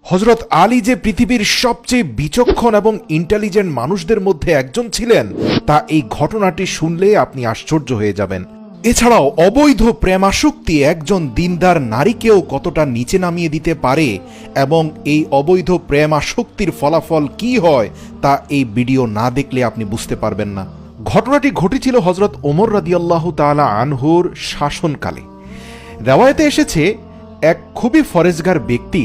হযরত আলী যে পৃথিবীর সবচেয়ে বিচক্ষণ এবং ইন্টেলিজেন্ট মানুষদের মধ্যে একজন ছিলেন তা এই ঘটনাটি শুনলে আপনি আশ্চর্য হয়ে যাবেন। এছাড়াও অবৈধ প্রেমাসক্তি একজন দিনদার নারীকেও কতটা নিচে নামিয়ে দিতে পারে এবং এই অবৈধ প্রেমাসক্তির ফলাফল কি হয় তা এই ভিডিও না দেখলে আপনি বুঝতে পারবেন না। ঘটনাটি ঘটেছিল হযরত ওমর রাদিয়াল্লাহু তাআলা আনহুর শাসনকালে। রিওয়ায়াতে এসেছে এক খুবই ফরেজগার ব্যক্তি,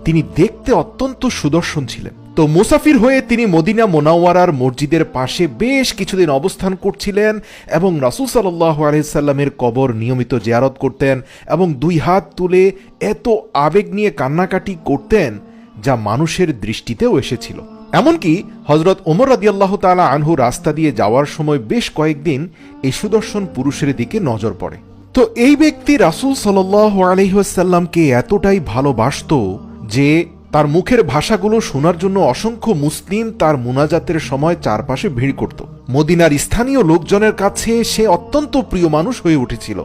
তিনি দেখতে অত্যন্ত সুদর্শন ছিলেন। তো মুসাফির হয়ে তিনি মদিনা মুনাওয়ারার মসজিদের পাশে বেশ কিছুদিন অবস্থান করছিলেন এবং রাসূল সাল্লাল্লাহু আলাইহি সাল্লামের কবর নিয়মিত জিয়ারত করতেন এবং দুই হাত তুলে এত আবেগ নিয়ে কান্নাকাটি করতেন যা মানুষের দৃষ্টিতেও এসেছিল। এমনকি হযরত ওমর রাদিয়াল্লাহু তাআলা আনহু রাস্তা দিয়ে যাওয়ার সময় বেশ কয়েকদিন এই সুদর্শন পুরুষের দিকে নজর পড়ে। তো এই ব্যক্তি রাসূল সাল্লাল্লাহু আলাইহি ওয়াসাল্লামকে এতটাই ভালোবাসতো যে তার মুখের ভাষাগুলো শোনার জন্য অসংখ্য মুসলিম তার মুনাজাতের সময় চারপাশে ভিড় করত। মদিনার স্থানীয় লোকজনের কাছে সে অত্যন্ত প্রিয় মানুষ হয়ে উঠেছিল,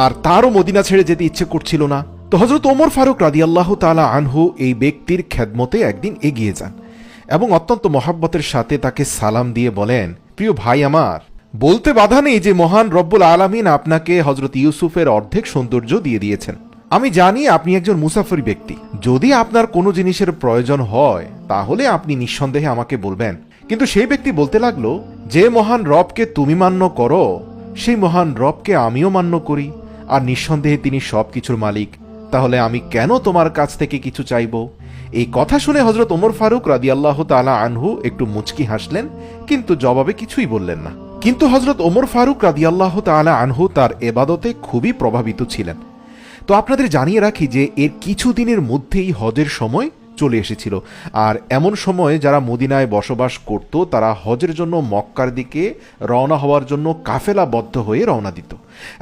আর তারও মদিনা ছেড়ে যেতে ইচ্ছে করছিল না। তো হযরত ওমর ফারুক রাদিয়াল্লাহু তাআলা আনহু এই ব্যক্তির খেদমতে একদিন এগিয়ে যান এবং অত্যন্ত মহাব্বতের সাথে তাকে সালাম দিয়ে বলেন, প্রিয় ভাই আমার, বলতে বাধা নেই যে মহান রব্বুল আলামিন আপনাকে হযরত ইউসুফের অর্ধেক সৌন্দর্য দিয়ে দিয়েছেন। আমি জানি আপনি একজন মুসাফির ব্যক্তি, যদি আপনার কোনো জিনিসের প্রয়োজন হয় তাহলে আপনি নিঃসন্দেহে আমাকে বলবেন। কিন্তু সেই ব্যক্তি বলতে লাগলো, যে মহান রবকে তুমি মান্য করো সেই মহান রবকে আমিও মান্য করি, আর নিঃসন্দেহে তিনি সব কিছুর মালিক, তাহলে আমি কেন তোমার কাছ থেকে কিছু চাইব? এই কথা শুনে হযরত ওমর ফারুক রাদিয়াল্লাহু তাআলা আনহু একটু মুচকি হাসলেন, কিন্তু জবাবে কিছুই বললেন না। কিন্তু হযরত ওমর ফারুক রাদিয়াল্লাহু তাআলা আনহু তার ইবাদতে খুবই প্রভাবিত ছিলেন। তো আপনাদের জানিয়ে রাখি যে এর কিছুদিনের মধ্যেই হজের সময় চলে এসেছিল, আর এমন সময় যারা মদিনায় বসবাস করত তারা হজের জন্য মক্কার দিকে রওনা হওয়ার জন্য কাফেলাবদ্ধ হয়ে রওনা দিত,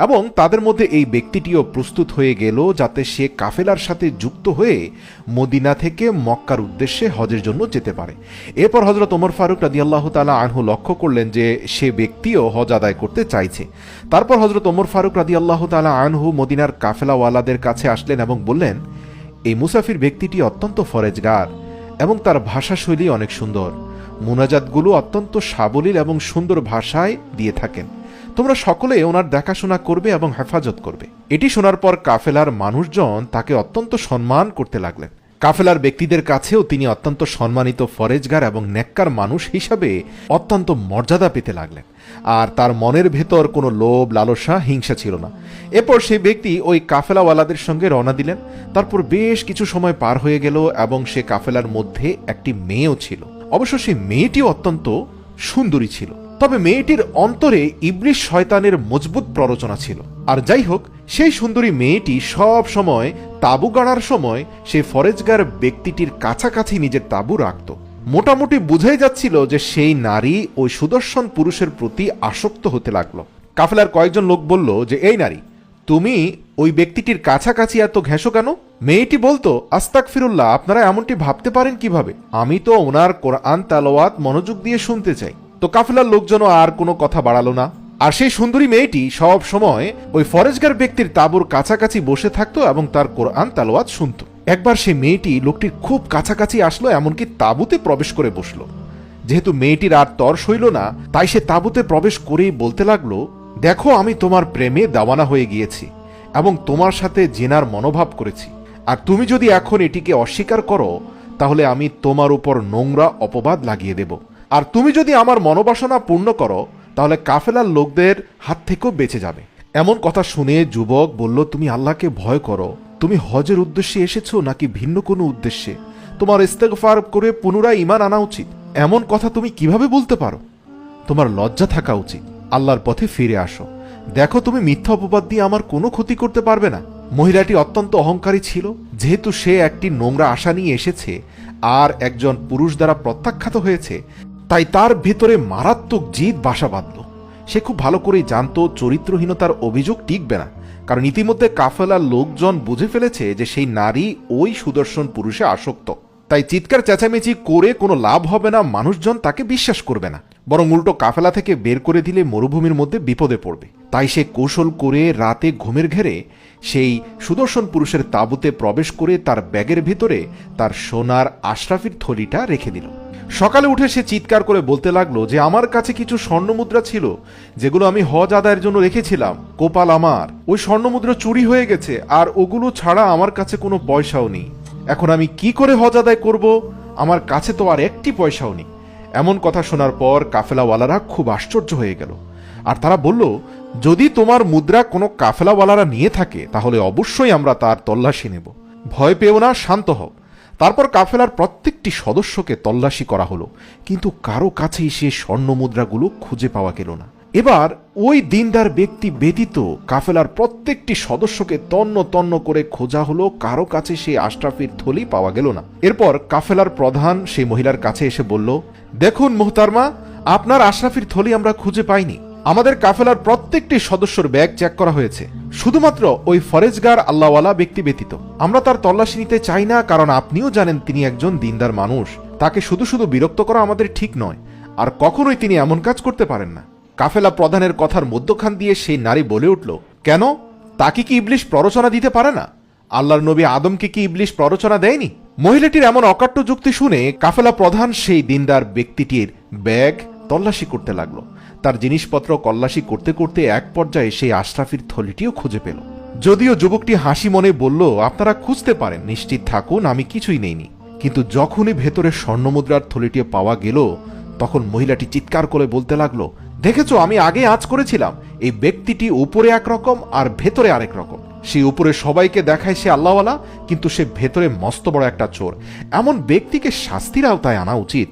এবং তাদের মধ্যে এই ব্যক্তিটিও প্রস্তুত হয়ে গেল যাতে সে কাফেলার সাথে যুক্ত হয়ে মদিনা থেকে মক্কার উদ্দেশ্যে হজের জন্য যেতে পারে। এরপর হযরত ওমর ফারুক রাদিয়াল্লাহু তাআলা আনহু লক্ষ্য করলেন যে সে ব্যক্তিও হজ আদায় করতে চাইছে। তারপর হযরত ওমর ফারুক রাদিয়াল্লাহু তাআলা আনহু মদিনার কাফেলাওয়ালাদের কাছে আসলেন এবং বললেন, এই মুসাফির ব্যক্তিটি অত্যন্ত ফরেজগার এবং তার ভাষাশৈলী অনেক সুন্দর, মুনাজাতগুলো অত্যন্ত সাবলীল এবং সুন্দর ভাষায় দিয়ে থাকেন। তোমরা সকলে ওনার দেখাশোনা করবে এবং হেফাজত করবে। এটি শোনার পর কাফেলার মানুষজন তাকে অত্যন্ত সম্মান করতে লাগলেন। কাফেলার ব্যক্তিদের কাছেও তিনি অত্যন্ত সম্মানিত ফরেজগার এবং নেককার মানুষ হিসাবে অত্যন্ত মর্যাদা পেতে লাগলেন, আর তার মনের ভেতর কোনো লোভ, লালসা, হিংসা ছিল না। এরপর সেই ব্যক্তি ওই কাফেলাওয়ালাদের সঙ্গে রওনা দিলেন। তারপর বেশ কিছু সময় পার হয়ে গেল এবং সে কাফেলার মধ্যে একটি মেয়েও ছিল। অবশ্য সেই মেয়েটিও অত্যন্ত সুন্দরী ছিল, তবে মেয়েটির অন্তরে ইবলিস শয়তানের মজবুত প্ররোচনা ছিল। আর যাই হোক, সেই সুন্দরী মেয়েটি সব সময় তাঁবু গাড়ার সময় সেই ফরেজগার ব্যক্তিটির কাছাকাছি নিজের তাঁবু রাখত। মোটামুটি বুঝাই যাচ্ছিল যে সেই নারী ওই সুদর্শন পুরুষের প্রতি আসক্ত হতে লাগলো। কাফেলার কয়েকজন লোক বলল যে, এই নারী, তুমি ওই ব্যক্তিটির কাছাকাছি এত ঘেঁষো কেন? মেয়েটি বলতো, আস্তাগফিরুল্লাহ, আপনারা এমনটি ভাবতে পারেন কিভাবে? আমি তো ওনার কোরআন তেলাওয়াত মনোযোগ দিয়ে শুনতে চাই। তো কাফেলার লোকজনও আর কোনো কথা বাড়ালো না, আর সেই সুন্দরী মেয়েটি সব সময় ওই ফরেজগার ব্যক্তির তাঁবুর কাছাকাছি বসে থাকতো এবং তার কোরআন তেলাওয়াত শুনত। একবার সেই মেয়েটি লোকটির খুব কাছাকাছি আসলো, এমনকি তাঁবুতে প্রবেশ করে বসলো। যেহেতু মেয়েটির আর তর সইল না, তাই সে তাঁবুতে প্রবেশ করেই বলতে লাগলো, দেখো, আমি তোমার প্রেমে দেওয়ানা হয়ে গিয়েছি এবং তোমার সাথে জেনার মনোভাব করেছি, আর তুমি যদি এখন এটিকে অস্বীকার করো তাহলে আমি তোমার উপর নোংরা অপবাদ লাগিয়ে দেব, আর তুমি যদি আমার মনোবাসনা পূর্ণ করো তাহলে কাফেলার লোকদের হাত থেকেও বেঁচে যাবে। এমন কথা শুনে যুবক বলল, তুমি আল্লাহকে ভয় করো। তুমি হজের উদ্দেশ্যে এসেছো নাকি ভিন্ন কোনো উদ্দেশ্যে? তোমার ইস্তেগফার করে পুনরায় ঈমান আনা উচিত। এমন কথা তুমি কিভাবে বলতে পারো? তোমার লজ্জা থাকা উচিত। আল্লাহর পথে ফিরে আসো। দেখো, তুমি মিথ্যা অপবাদ দিয়ে আমার কোনো ক্ষতি করতে পারবে না। মহিলাটি অত্যন্ত অহংকারী ছিল। যেহেতু সে একটি নোংরা আশা নিয়ে এসেছে আর একজন পুরুষ দ্বারা প্রত্যাখ্যাত হয়েছে, তাই তার ভেতরে মারাত্মক জিদ বাসা বাঁধল। সে খুব ভালো করেই জানত চরিত্রহীনতার অভিযোগ টিকবে না, কারণ ইতিমধ্যে কাফেলার লোকজন বুঝে ফেলেছে যে সেই নারী ওই সুদর্শন পুরুষে আসক্ত। তাই চিৎকার চেঁচামেচি করে কোনো লাভ হবে না, মানুষজন তাকে বিশ্বাস করবে না। বরং উল্টো কাফেলা থেকে বের করে দিলে মরুভূমির মধ্যে বিপদে পড়বে। তাই সে কৌশল করে রাতে ঘুমের ঘেরে সেই সুদর্শন পুরুষের তাঁবুতে প্রবেশ করে তার ব্যাগের ভিতরে তার সোনার আশরাফির থলিটা রেখে দিল। সকালে উঠে সে চিৎকার করে বলতে লাগলো যে আমার কাছে কিছু স্বর্ণমুদ্রা ছিল, যেগুলো আমি হজ আদায়ের জন্য রেখেছিলাম। কোপাল আমার, ওই স্বর্ণমুদ্রা চুরি হয়ে গেছে, আর ওগুলো ছাড়া আমার কাছে কোনো পয়সাও নেই। এখন আমি কি করে হজ আদায় করব? আমার কাছে তো আর একটি পয়সাও নেই। এমন কথা শোনার পর কাফেলাওয়ালারা খুব আশ্চর্য হয়ে গেল, আর তারা বলল, যদি তোমার মুদ্রা কোনো কাফেলাওয়ালারা নিয়ে থাকে তাহলে অবশ্যই আমরা তার তল্লাশি নেব। ভয় পেও না, শান্ত হও। তারপর কাফেলার প্রত্যেকটি সদস্যকে তল্লাশি করা হলো, কিন্তু কারো কাছেই সে স্বর্ণ মুদ্রাগুলো খুঁজে পাওয়া গেল না। এবার ওই দিনদার ব্যক্তি ব্যতীত কাফেলার প্রত্যেকটি সদস্যকে তন্ন তন্ন করে খোঁজা হলো, কারো কাছে সেই আশরাফির থলি পাওয়া গেল না। এরপর কাফেলার প্রধান সেই মহিলার কাছে এসে বলল, দেখুন মুহতারমা, আপনার আশরাফির থলি আমরা খুঁজে পাইনি। আমাদের কাফেলার প্রত্যেকটি সদস্যর ব্যাগ চেক করা হয়েছে, শুধুমাত্র ওই ফরেজগার আল্লাহওয়ালা ব্যক্তি ব্যতীত। আমরা তার তল্লাশি নিতে চাই না, কারণ আপনিও জানেন তিনি একজন দিনদার মানুষ। তাকে শুধু শুধু বিরক্ত করা আমাদের ঠিক নয়, আর কখনোই তিনি এমন কাজ করতে পারেন না। কাফেলা প্রধানের কথার মধ্যখান দিয়ে সেই নারী বলে উঠল, কেন? তাকে কি ইবলিশ প্ররোচনা দিতে পারে না? আল্লাহর নবী আদমকে কি ইবলিশ প্ররোচনা দেয়নি? মহিলাটির এমন অকাট্য যুক্তি শুনে কাফেলা প্রধান সেই দিনদার ব্যক্তিটির ব্যাগ তল্লাশি করতে লাগলো। তার জিনিসপত্র তল্লাশি করতে করতে এক পর্যায়ে সেই আশরাফির থলিটিও খুঁজে পেল। যদিও যুবকটি হাসি মনে বলল, আপনারা খুঁজতে পারেন, নিশ্চিত থাকুন, আমি কিছুই নেইনি। কিন্তু যখনই ভেতরে স্বর্ণমুদ্রার থলিটি পাওয়া গেল, তখন মহিলাটি চিৎকার করে বলতে লাগলো, দেখেছো, আমি আগে আঁচ করেছিলাম, এই ব্যক্তিটি উপরে একরকম আর ভেতরে আরেক রকম। সে উপরে সবাইকে দেখায় সে আল্লাহওয়ালা, কিন্তু সে ভেতরে মস্ত বড় একটা চোর। এমন ব্যক্তিকে শাস্তির আওতায় আনা উচিত।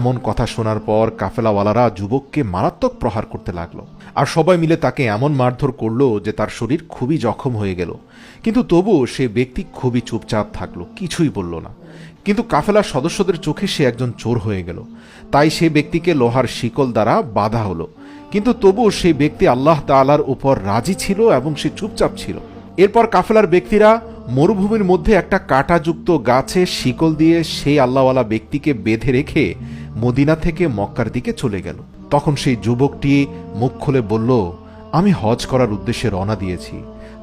এমন কথা শোনার পর কাফেলাওয়ালারা যুবককে মারাত্মক প্রহার করতে লাগলো, আর সবাই মিলে তাকে এমন মারধর করলো যে তার শরীর খুবই জখম হয়ে গেল। কিন্তু তবুও সে ব্যক্তি খুবই চুপচাপ থাকলো, কিছুই বলল না। কিন্তু কাফেলার সদস্যদের চোখে সে একজন চোর হয়ে গেল, তাই সে ব্যক্তিকে লোহার শিকল দ্বারা বাঁধা হলো। কিন্তু তবুও সেই ব্যক্তি আল্লাহ তাআলার উপর রাজি ছিল এবং সে চুপচাপ ছিল। এরপর কাফেলার ব্যক্তিরা মরুভূমির মধ্যে একটা কাঁটাযুক্ত গাছে শিকল দিয়ে সেই আল্লাহওয়ালা ব্যক্তিকে বেঁধে রেখে মদিনা থেকে মক্কার দিকে চলে গেল। তখন সেই যুবকটি মুখ খুলে বলল, আমি হজ করার উদ্দেশ্যে রওনা দিয়েছি,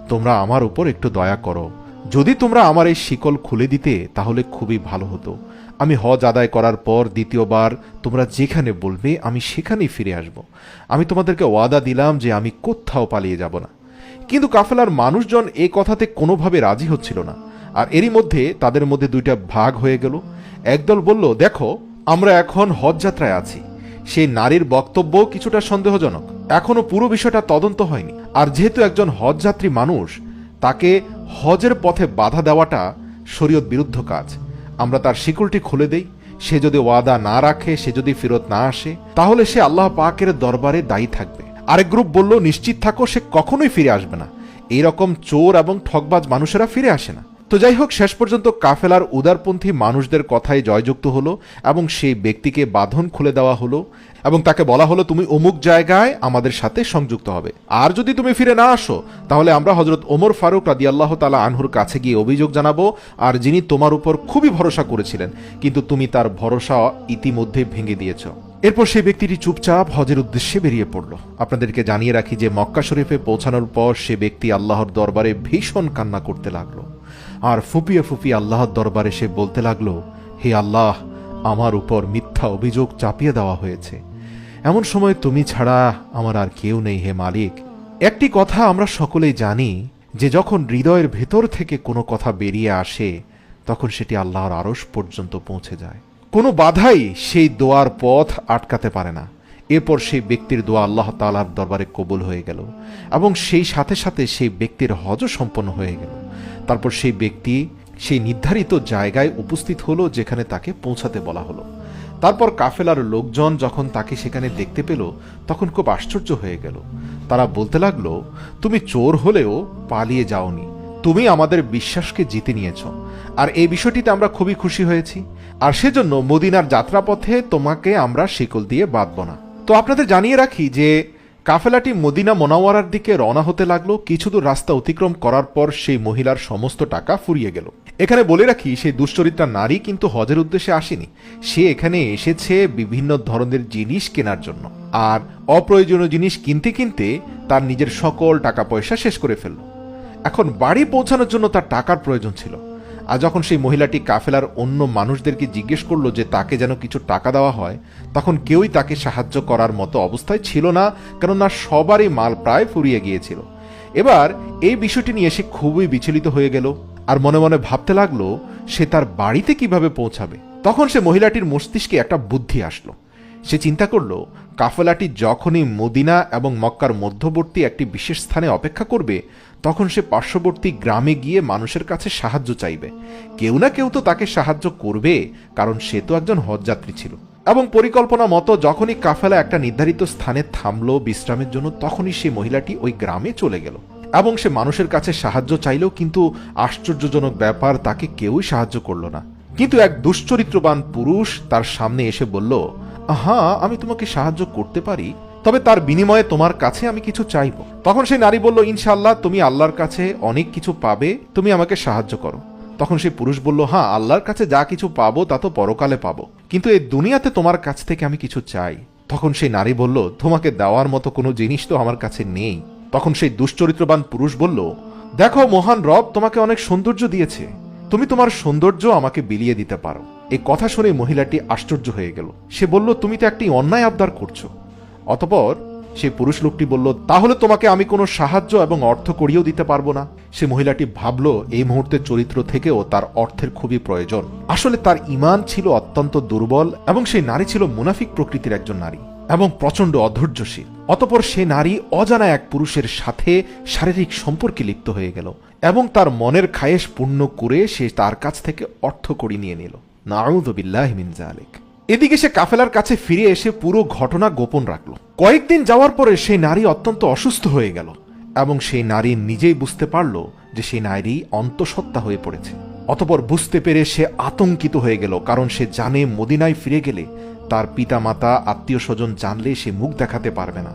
তোমরা আমার উপর একটু দয়া করো। যদি তোমরা আমার এই শিকল খুলে দিতে তাহলে খুবই ভালো হতো। আমি হজ আদায় করার পর দ্বিতীয়বার তোমরা যেখানে বলবে আমি সেখানেই ফিরে আসব। আমি তোমাদেরকে ওয়াদা দিলাম যে আমি কোথাও পালিয়ে যাব না। কিন্তু কাফেলার মানুষজন এই কথাতে কোনোভাবে রাজি হচ্ছিল না, আর এরই মধ্যে তাদের মধ্যে দুইটা ভাগ হয়ে গেল। একদল বলল, দেখো, আমরা এখন হজ যাত্রায় আছি। সেই নারীর বক্তব্য কিছুটা সন্দেহজনক, এখনো পুরো বিষয়টা তদন্ত হয়নি। আর যেহেতু একজন হজযাত্রী মানুষ, তাকে হজের পথে বাধা দেওয়াটা শরীয়ত বিরুদ্ধ কাজ। আমরা তার শিকলটি খুলে দেই, সে যদি ওয়াদা না রাখে, সে যদি ফেরত না আসে, তাহলে সে আল্লাহ পাকের দরবারে দায়ী থাকবে। আরেক গ্রুপ বলল, নিশ্চিত থাকো, সে কখনোই ফিরে আসবে না। এইরকম চোর এবং ঠকবাজ মানুষেরা ফিরে আসে না। তো যাই হোক, শেষ পর্যন্ত কাফেলার উদারপন্থী মানুষদের কথায় জয়যুক্ত হলো এবং সেই ব্যক্তিকে বাঁধন খুলে দেওয়া হলো এবং তাকে বলা হলো, তুমি অমুক জায়গায় আমাদের সাথে সংযুক্ত হবে, আর যদি তুমি ফিরে না আসো তাহলে আমরা হযরত ওমর ফারুক রাদিয়াল্লাহু তাআলা আনহুর কাছে গিয়ে অভিযোগ জানাবো, আর যিনি তোমার উপর খুবই ভরসা করেছিলেন, কিন্তু তুমি তার ভরসা ইতিমধ্যে ভেঙে দিয়েছ। এরপর সেই ব্যক্তিটি চুপচাপ হজের উদ্দেশ্যে বেরিয়ে পড়ল। আপনাদেরকে জানিয়ে রাখি যে মক্কা শরীফে পৌঁছানোর পর সে ব্যক্তি আল্লাহর দরবারে ভীষণ কান্না করতে লাগলো, আর ফুপিয়ে ফুপিয়ে আল্লাহর দরবারে সে বলতে লাগলো, হে আল্লাহ, আমার উপর মিথ্যা অভিযোগ চাপিয়ে দেওয়া হয়েছে। এমন সময় তুমি ছাড়া আমার আর কেউ নেই হে মালিক। একটি কথা আমরা সকলেই জানি যে যখন হৃদয়ের ভেতর থেকে কোনো কথা বেরিয়ে আসে তখন সেটি আল্লাহর আরশ পর্যন্ত পৌঁছে যায়। কোনো বাধাই সেই দোয়ার পথ আটকাতে পারে না। এরপর সেই ব্যক্তির দোয়া আল্লাহ তাআলার দরবারে কবুল হয়ে গেল এবং সেই সাথে সাথে সেই ব্যক্তির হজও সম্পন্ন হয়ে গেল। তারপর সেই ব্যক্তি সেই নির্ধারিত জায়গায় উপস্থিত হলো যেখানে তাকে পৌঁছাতে বলা হলো। তারপর কাফেলার লোকজন যখন তাকে সেখানে দেখতে পেল তখন খুব আশ্চর্য হয়ে গেল। তারা বলতে লাগলো, তুমি চোর হলেও পালিয়ে যাওনি, তুমি আমাদের বিশ্বাসকে জিতে নিয়েছ, আর এই বিষয়টিতে আমরা খুবই খুশি হয়েছি, আর সেজন্য মদিনার যাত্রাপথে তোমাকে আমরা শিকল দিয়ে বাঁধব না। তো আপনাদের জানিয়ে রাখি যে কাফেলাটি মদিনা মোনাওয়ারার দিকে রওনা হতে লাগলো। কিছু দূর রাস্তা অতিক্রম করার পর সেই মহিলার সমস্ত টাকা ফুরিয়ে গেল। এখানে বলে রাখি, সেই দুশ্চরিত্রা নারী কিন্তু হজের উদ্দেশ্যে আসেনি। সে এখানে এসেছে বিভিন্ন ধরনের জিনিস কেনার জন্য, আর অপ্রয়োজনীয় জিনিস কিনতে কিনতে তার নিজের সকল টাকা পয়সা শেষ করে ফেলল। এখন বাড়ি পৌঁছানোর জন্য তার টাকার প্রয়োজন ছিল। আর যখন সেই মহিলাটি কাফেলার অন্য মানুষদেরকে জিজ্ঞেস করলো যে তাকে যেন কিছু টাকা দেওয়া হয়, তখন কেউই তাকে সাহায্য করার মতো অবস্থায় ছিল না, কেননা সবারই মাল প্রায় ফুরিয়ে গিয়েছিল। এবার এই বিষয়টি নিয়ে সে খুবই বিচলিত হয়ে গেল, আর মনে মনে ভাবতে লাগলো সে তার বাড়িতে কিভাবে পৌঁছাবে। তখন সে মহিলাটির মস্তিষ্কে একটা বুদ্ধি আসলো। সে চিন্তা করলো, কাফেলাটি যখনই মদিনা এবং মক্কার মধ্যবর্তী একটি বিশেষ স্থানে অপেক্ষা করবে, তখন সে পার্শ্ববর্তী গ্রামে গিয়ে মানুষের কাছে সাহায্য চাইবে। কেউ না কেউ তো তাকে সাহায্য করবে, কারণ সে তো একজন হজযাত্রী ছিল। এবং পরিকল্পনা মতো যখনই কাফেলা একটা নির্ধারিত স্থানে থামলো বিশ্রামের জন্য, তখনই সেই মহিলাটি ওই গ্রামে চলে গেল এবং সে মানুষের কাছে সাহায্য চাইলেও কিন্তু আশ্চর্যজনক ব্যাপার, তাকে কেউই সাহায্য করল না। কিন্তু এক দুশ্চরিত্রবান পুরুষ তার সামনে এসে বলল, হ্যাঁ, আমি তোমাকে সাহায্য করতে পারি, তবে তার বিনিময়ে তোমার কাছে আমি কিছু চাইব। তখন সেই নারী বলল, ইনশাআল্লাহ, তুমি আল্লাহর কাছে অনেক কিছু পাবে, তুমি আমাকে সাহায্য করো। তখন সেই পুরুষ বলল, হ্যাঁ, আল্লাহর কাছে যা কিছু পাবো তা তো পরকালে পাবো, কিন্তু এই দুনিয়াতে তোমার কাছ থেকে আমি কিছু চাই। তখন সেই নারী বলল, তোমাকে দেওয়ার মতো কোনো জিনিস তো আমার কাছে নেই। তখন সেই দুশ্চরিত্রবান পুরুষ বলল, দেখো, মহান রব তোমাকে অনেক সৌন্দর্য দিয়েছে, তুমি তোমার সৌন্দর্য আমাকে বিলিয়ে দিতে পারো। এই কথা শুনে মহিলাটি আশ্চর্য হয়ে গেল। সে বলল, তুমি তো একটি অন্যায় আবদার করছো। অতঃপর সেই পুরুষ লোকটি বলল, তাহলে তোমাকে আমি কোনো সাহায্য এবং অর্থ করিয়েও দিতে পারবো না। সে মহিলাটি ভাবল, এই মুহূর্তে চরিত্র থেকেও তার অর্থের খুবই প্রয়োজন। আসলে তার ঈমান ছিল অত্যন্ত দুর্বল এবং সেই নারী ছিল মুনাফিক প্রকৃতির একজন নারী এবং প্রচণ্ড অধৈর্যশীল। অতঃপর সে নারী অজানা এক পুরুষের সাথে শারীরিক সম্পর্কে লিপ্ত হয়ে গেল এবং তার মনের খায়েশ পূর্ণ করে সে তার কাছ থেকে অর্থ করি নিয়ে নিল। নাউযু বিল্লাহি মিন যালিক। এদিকে সে কাফেলার কাছে ফিরে এসে পুরো ঘটনা গোপন রাখল। কয়েকদিন যাওয়ার পরে সেই নারী অত্যন্ত অসুস্থ হয়ে গেল এবং সেই নারী নিজেই বুঝতে পারল যে সেই নারী অন্তঃসত্ত্বা হয়ে পড়েছে। অতঃপর বুঝতে পেরে সে আতঙ্কিত হয়ে গেল, কারণ সে জানে মদিনায় ফিরে গেলে তার পিতামাতা আত্মীয় স্বজন জানলে সে মুখ দেখাতে পারবে না।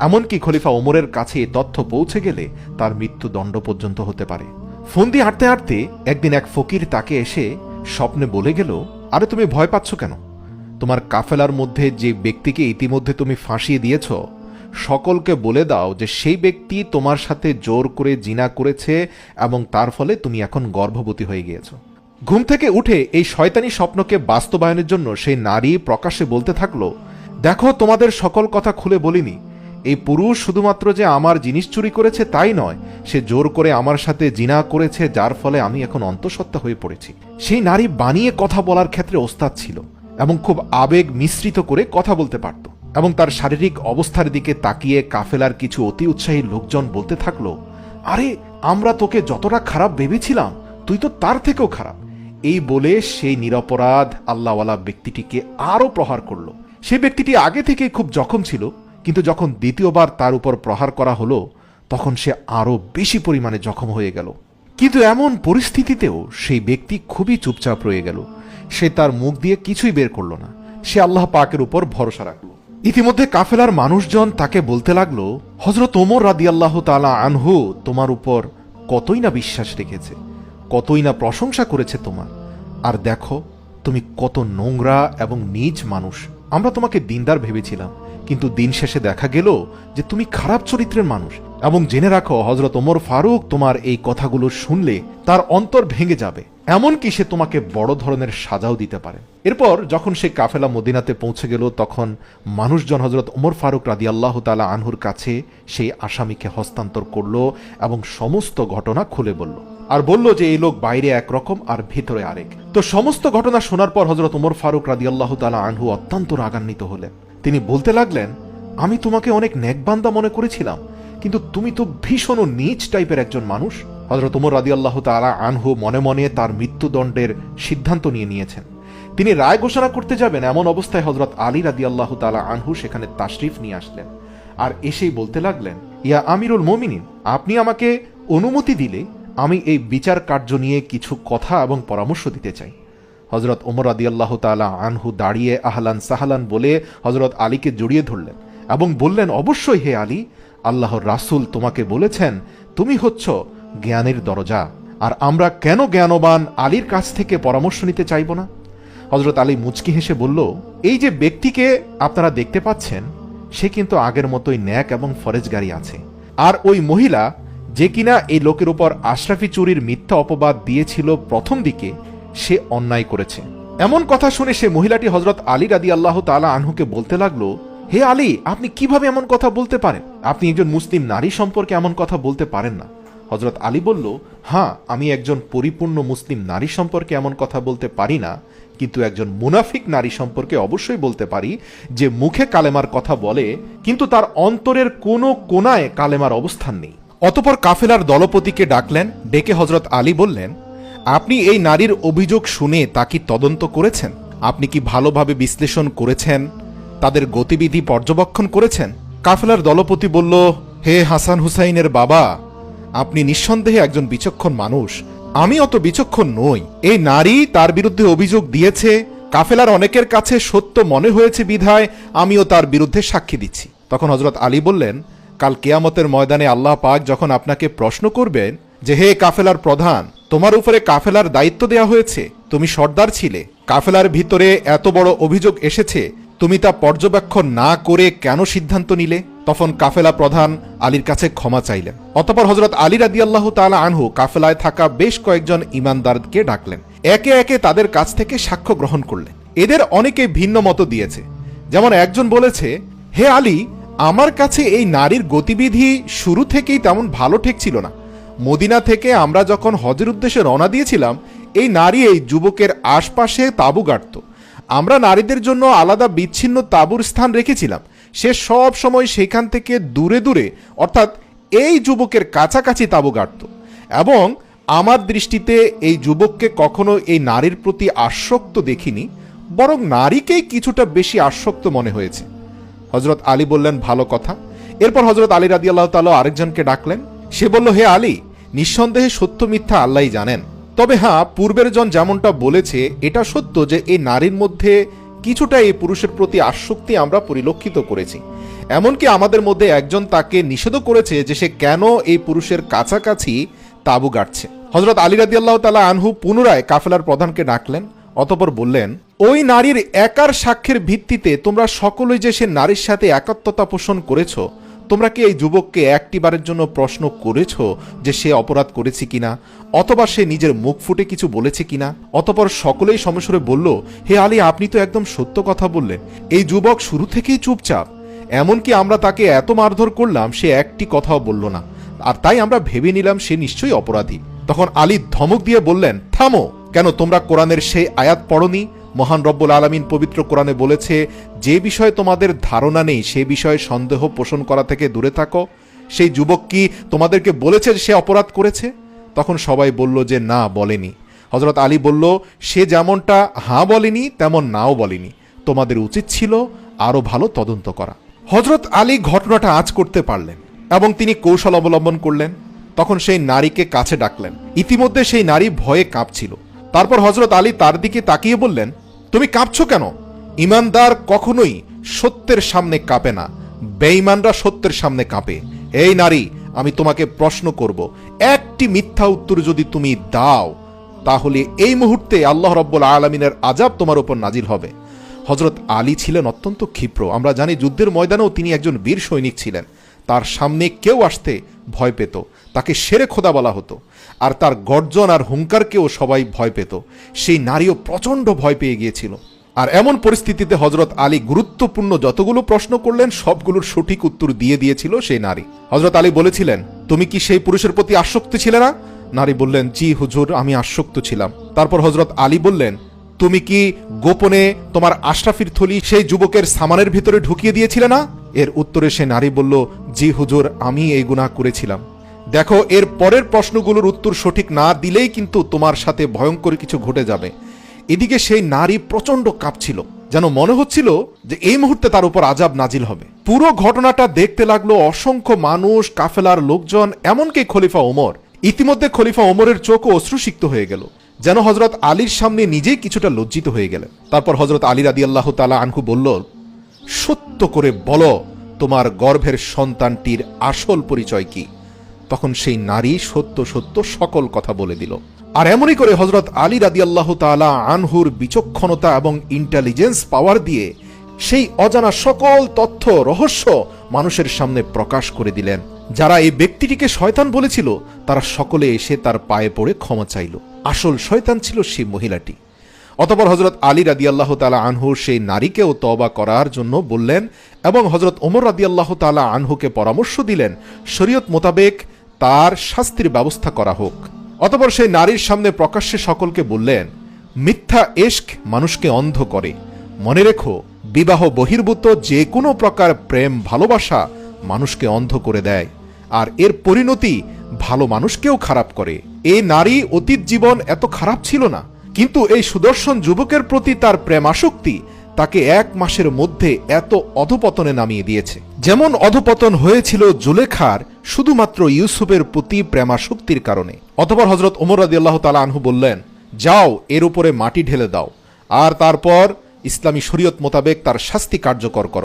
এমনকি খলিফা ওমরের কাছে এ তথ্য পৌঁছে গেলে তার মৃত্যুদণ্ড পর্যন্ত হতে পারে। ফোন দিয়ে হাঁটতে হাঁটতে একদিন এক ফকির তাকে এসে স্বপ্নে বলে গেল, আরে তুমি ভয় পাচ্ছ কেন? তোমার কাফেলার মধ্যে যে ব্যক্তিকে ইতিমধ্যে তুমি ফাঁসিয়ে দিয়েছ, সকলকে বলে দাও যে সেই ব্যক্তি তোমার সাথে জোর করে জিনা করেছে এবং তার ফলে তুমি এখন গর্ভবতী হয়ে গিয়েছ। ঘুম থেকে উঠে এই শয়তানি স্বপ্নকে বাস্তবায়নের জন্য সেই নারী প্রকাশ্যে বলতে থাকলো, দেখো, তোমাদের সকল কথা খুলে বলিনি। এই পুরুষ শুধুমাত্র যে আমার জিনিস চুরি করেছে তাই নয়, সে জোর করে আমার সাথে জিনা করেছে, যার ফলে আমি এখন অন্তঃসত্ত্বা হয়ে পড়েছি। সেই নারী বানিয়ে কথা বলার ক্ষেত্রে ওস্তাদ ছিল এবং খুব আবেগ মিশ্রিত করে কথা বলতে পারত। এবং তার শারীরিক অবস্থার দিকে তাকিয়ে কাফেলার কিছু অতি উৎসাহী লোকজন বলতে থাকলো, আরে, আমরা তোকে যতটা খারাপ ভেবেছিলাম তুই তো তার থেকেও খারাপ। এই বলে সেই নিরপরাধ আল্লাহওয়ালা ব্যক্তিটিকে আরো প্রহার করলো। সেই ব্যক্তিটি আগে থেকেই খুব জখম ছিল, কিন্তু যখন দ্বিতীয়বার তার উপর প্রহার করা হলো, তখন সে আরো বেশি পরিমাণে জখম হয়ে গেল। কিন্তু এমন পরিস্থিতিতেও সেই ব্যক্তি খুবই চুপচাপ রয়ে গেল। সে তার মুখ দিয়ে কিছুই বের করল না। সে আল্লাহ পাকের উপর ভরসা রাখল। ইতিমধ্যে কাফেলার মানুষজন তাকে বলতে লাগলো, হযরত ওমর রাদিয়াল্লাহু তাআলা আনহু তোমার উপর কতই না বিশ্বাস রেখেছে, কতই না প্রশংসা করেছে তোমার, আর দেখো তুমি কত নোংরা এবং নীচ মানুষ। আমরা তোমাকে দিনদার ভেবেছিলাম, কিন্তু দিন শেষে দেখা গেল যে তুমি খারাপ চরিত্রের মানুষ। এবং জেনে রাখো, হযরত ওমর ফারুক তোমার এই কথাগুলো শুনলে তার অন্তর ভেঙে যাবে, এমনকি সে তোমাকে বড় ধরনের সাজাও দিতে পারে। এরপর যখন সে কাফেলা মদিনাতে পৌঁছে গেল, তখন মানুষজন হযরত ওমর ফারুক রাদিয়াল্লাহু তাআলা আনহুর কাছে সেই আসামিকে হস্তান্তর করল এবং সমস্ত ঘটনা খুলে বলল, আর বলল যে এই লোক বাইরে একরকম আর ভেতরে আরেক। তো সমস্ত ঘটনা শোনার পর হযরত ওমর ফারুক রাদিয়াল্লাহু তাআলা আনহু অত্যন্ত রাগান্বিত হলেন। তিনি বলতে লাগলেন, আমি তোমাকে অনেক নেকবান্দা মনে করেছিলাম, কিন্তু তুমি তো ভীষণ নীচ টাইপের একজন মানুষ। হযরত ওমর রাদিয়াল্লাহু তাআলা আনহু মনে মনে তার মৃত্যুদণ্ডের সিদ্ধান্ত নিয়েছেন। তিনি রায় ঘোষণা করতে যাবেন, এমন অবস্থায় হযরত আলী রাদিয়াল্লাহু তাআলা আনহু সেখানে তাশরিফ নিয়ে আসলেন আর এসেই বলতে লাগলেন, ইয়া আমিরুল মুমিনিন, আপনি আমাকে অনুমতি দিলে আমি এই বিচার কার্য নিয়ে কিছু কথা এবং পরামর্শ দিতে চাই। হযরত ওমর রাদিয়াল্লাহু তাআলা আনহু দাঁড়িয়ে আহলান সাহলান বলে হযরত আলীকে জড়িয়ে ধরলেন এবং বললেন, অবশ্যই হে আলী, আল্লাহর রাসূল তোমাকে বলেছেন তুমি হচ্ছ জ্ঞানের দরজা, আর আমরা কেন জ্ঞানবান আলীর কাছ থেকে পরামর্শ নিতে চাইব না? হযরত আলী মুচকি হেসে বলল, এই যে ব্যক্তিকে আপনারা দেখতে পাচ্ছেন, সে কিন্তু আগের মতোই ন্যাক এবং ফরেজগারি আছে। আর ওই মহিলা যে কিনা এই লোকের উপর আশরাফি চুরির মিথ্যা অপবাদ দিয়েছিল প্রথম দিকে, সে অন্যায় করেছে। এমন কথা শুনে সে মহিলাটি হযরত আলী রাদিয়াল্লাহু তাআলা আনহুকে বলতে লাগলো, হে আলী, আপনি কিভাবে এমন কথা বলতে পারেন? আপনি একজন মুসলিম নারী সম্পর্কে এমন কথা বলতে পারেন না। হযরত আলী বলল, হ্যাঁ, আমি একজন পরিপূর্ণ মুসলিম নারী সম্পর্কে এমন কথা বলতে পারি না, কিন্তু একজন মুনাফিক নারী সম্পর্কে অবশ্যই বলতে পারি, যে মুখে কালেমার কথা বলে কিন্তু তার অন্তরের কোনো কোনায় কালেমার অবস্থান নেই। অতঃপর কাফেলার দলপতিকে ডাকলেন। ডেকে হযরত আলী বললেন, আপনি এই নারীর অভিযোগ শুনে তা কি তদন্ত করেছেন? আপনি কি ভালোভাবে বিশ্লেষণ করেছেন? তাদের গতিবিধি পর্যবেক্ষণ করেছেন? কাফেলার দলপতি বলল, হে হাসান হুসাইনের বাবা, আপনি নিঃসন্দেহে একজন বিচক্ষণ মানুষ। আমি অত বিচক্ষণ নই। এই নারী তার বিরুদ্ধে অভিযোগ দিয়েছে, কাফেলার অনেকের কাছে সত্য মনে হয়েছে বিধায় আমিও তার বিরুদ্ধে সাক্ষী দিচ্ছি। তখন হযরত আলী বললেন, কাল কিয়ামতের ময়দানে আল্লাহ পাক যখন আপনাকে প্রশ্ন করবেন যে, হে কাফেলার প্রধান, তোমার উপরে কাফেলার দায়িত্ব দেয়া হয়েছে, তুমি সর্দার ছিলে, কাফেলার ভিতরে এত বড় অভিযোগ এসেছে, তুমি তা পর্যবেক্ষণ না করে কেন সিদ্ধান্ত নিলে? তখন কাফেলা প্রধান আলীর কাছে ক্ষমা চাইলেন। অতঃপর হযরত আলী রাদিয়াল্লাহু তাআলা আনহু কাফেলায় থাকা বেশ কয়েকজন ঈমানদারকে ডাকলেন। একে একে তাদের কাছ থেকে সাক্ষ্য গ্রহণ করলেন। এদের অনেকে ভিন্ন মত দিয়েছে। যেমন একজন বলেছে, হে আলী, আমার কাছে এই নারীর গতিবিধি শুরু থেকেই তেমন ভালো ঠেকছিল না। মদিনা থেকে আমরা যখন হজের উদ্দেশ্যে রওনা দিয়েছিলাম, এই নারী এই যুবকের আশপাশে তাঁবু গাড়ত। আমরা নারীদের জন্য আলাদা বিচ্ছিন্ন তাঁবুর স্থান রেখেছিলাম। সে সব সময় সেখান থেকে দূরে দূরে, অর্থাৎ এই যুবকের কাছাকাছি তাঁবু গাড়ত, এবং আমার দৃষ্টিতে এই যুবককে কখনো এই নারীর প্রতি আসক্ত দেখিনি, বরং নারীকেই কিছুটা বেশি আসক্ত মনে হয়েছে। হযরত আলী বললেন, ভালো কথা। এরপর হযরত আলী রাদিয়াল্লাহু তাআলা আরেকজনকে ডাকলেন। সে বলল, হে আলী, নিঃসন্দেহে সত্য মিথ্যা আল্লাহই জানেন। তবে হ্যাঁ, পূর্বের জন যেমনটা বলেছে এটা সত্য যে এই নারীর মধ্যে কিছুটা এই পুরুষের প্রতি আসক্তি আমরা পরিলক্ষিত করেছি। এমনকি আমাদের মধ্যে একজন তাকে নিষেধও করেছে যে সে কেন এই পুরুষের কাছাকাছি তাঁবু গাড়ছে। হযরত আলী রাদিয়াল্লাহু তাআলা আনহু পুনরায় কাফেলার প্রধানকে ডাকলেন। অতঃপর বললেন, ওই নারীর একার সাক্ষ্যের ভিত্তিতে তোমরা সকলেই যে সে নারীর সাথে একাত্মতা পোষণ করেছ, তোমরা কি এই যুবককে একটিবারের জন্য প্রশ্ন করেছ যে সে অপরাধ করেছে কিনা, অথবা সে নিজের মুখ ফুটে কিছু বলেছে কিনা? অতঃপর সকলেই সমস্বরে বলল, হে আলী, আপনি তো একদম সত্য কথা বললেন। এই যুবক শুরু থেকেই চুপচাপ, এমনকি আমরা তাকে এত মারধর করলাম সে একটি কথাও বলল না, আর তাই আমরা ভেবে নিলাম সে নিশ্চয়ই অপরাধী। তখন আলী ধমক দিয়ে বললেন, থামো। কেন তোমরা কোরআনের সেই আয়াত পড়নি? মহান রব্বুল আলামিন পবিত্র কোরআনে বলেছে, যে বিষয়ে তোমাদের ধারণা নেই সে বিষয়ে সন্দেহ পোষণ করা থেকে দূরে থাকো। সেই যুবক কি তোমাদেরকে বলেছে সে অপরাধ করেছে? তখন সবাই বলল যে না, বলেনি। হযরত আলী বলল, সে যেমনটা হ্যাঁ বলেনি তেমন নাও বলেনি, তোমাদের উচিত ছিল আরো ভালো তদন্ত করা। হযরত আলী ঘটনাটা আঁচ করতে পারলেন এবং তিনি কৌশল অবলম্বন করলেন। তখন সেই নারীকে কাছে ডাকলেন। ইতিমধ্যে সেই নারী ভয়ে কাঁপছিল। তারপর হযরত আলী তার দিকে তাকিয়ে বললেন, তুমি কাঁপছো কেন? ঈমানদার কখনোই সত্যের সামনে কাঁপে না, বেঈমানরা সত্যের সামনে কাঁপে। এই নারী, আমি তোমাকে প্রশ্ন করব, একটি মিথ্যা উত্তর যদি তুমি দাও তাহলে এই মুহূর্তে আল্লাহ রাব্বুল আলামিনের আযাব তোমার উপর নাজিল হবে। হযরত আলী ছিলেন অত্যন্ত ক্ষিপ্র। আমরা জানি যুদ্ধের ময়দানেও তিনি একজন বীর সৈনিক ছিলেন। তার সামনে কেউ আসতে ভয় পেত, তাকে শেরে খোদা বলা হতো, আর তার গর্জন আর হুঙ্কারকেও সবাই ভয় পেত। সেই নারীও প্রচণ্ড ভয় পেয়ে গিয়েছিল। আর এমন পরিস্থিতিতে হযরত আলী গুরুত্বপূর্ণ যতগুলো প্রশ্ন করলেন সবগুলোর সঠিক উত্তর দিয়ে দিয়েছিল সেই নারী। হযরত আলী বলেছিলেন, তুমি কি সেই পুরুষের প্রতি আসক্ত ছিলে না? নারী বললেন, জি হুজুর, আমি আসক্ত ছিলাম। তারপর হযরত আলী বললেন, তুমি কি গোপনে তোমার আশরাফির থলি সেই যুবকের সামানের ভিতরে ঢুকিয়ে দিয়েছিলে না? এর উত্তরে সে নারী বলল, জি হুজুর, আমি এই গুনাহ করেছিলাম। দেখো, এর পরের প্রশ্নগুলোর উত্তর সঠিক না দিলেই কিন্তু তোমার সাথে ভয়ঙ্কর কিছু ঘটে যাবে। এদিকে সেই নারী প্রচন্ড কাঁপছিল, যেন মনে হচ্ছিল যে এই মুহূর্তে তার উপর আযাব নাজিল হবে। পুরো ঘটনাটা দেখতে লাগলো অসংখ্য মানুষ, কাফেলার লোকজন, এমনকি খলিফা ওমর। ইতিমধ্যে খলিফা ওমরের চোখও অশ্রুসিক্ত হয়ে গেল, যেন হযরত আলীর সামনে নিজেই কিছুটা লজ্জিত হয়ে গেলেন। তারপর হযরত আলী রাদিয়াল্লাহু তাআলা আনহু বলল, সত্য করে বলো, তোমার গর্ভের সন্তানটির আসল পরিচয় কি? তখন সেই নারী সত্য সত্য সকল কথা বলে দিল। আর এমনই করে হযরত আলী রাদিয়াল্লাহু তাআলা আনহুর বিচক্ষণতা এবং ইন্টেলিজেন্স পাওয়ার দিয়ে সেই অজানা সকল তথ্য রহস্য মানুষের সামনে প্রকাশ করে দিলেন। যারা এই ব্যক্তিটিকে শয়তান বলেছিল তারা সকলে এসে তার পায়ে পড়ে ক্ষমা চাইল। আসল শয়তান ছিল সেই মহিলাটি। অতঃপর হযরত আলী রাদিয়াল্লাহু তাআলা আনহু সেই নারীকেও তওবা করার জন্য বললেন এবং হযরত ওমর রাদিয়াল্লাহু তাআলা আনহুকে পরামর্শ দিলেন শরীয়ত মোতাবেক তার শাস্তির ব্যবস্থা করা হোক। অতঃপর সেই নারীর সামনে প্রকাশ্যে সকলকে বললেন, মিথ্যা ইশক মানুষকে অন্ধ করে। মনে রেখো, বিবাহ বহির্ভূত যে কোনো প্রকার প্রেম ভালোবাসা মানুষকে অন্ধ করে দেয়, আর এর পরিণতি ভালো মানুষকেও খারাপ করে। এই নারী অতীত জীবন এত খারাপ ছিল না, কিন্তু এই সুদর্শন যুবকের প্রতি তার প্রেমাসক্তি তাকে 1 মাসের মধ্যে এত অধপতনে নামিয়ে দিয়েছে। যেমন অধপতন হয়েছিল জুলেখার শুধুমাত্র ইউসুফের প্রতি প্রেমাসক্তির কারণে। অতঃপর হযরত ওমর রাদিয়াল্লাহু তাআলা আনহু বললেন, যাও এর উপরে মাটি ঢেলে দাও আর তারপর ইসলামী শরীয়ত মোতাবেক তার শাস্তি কার্যকর করো।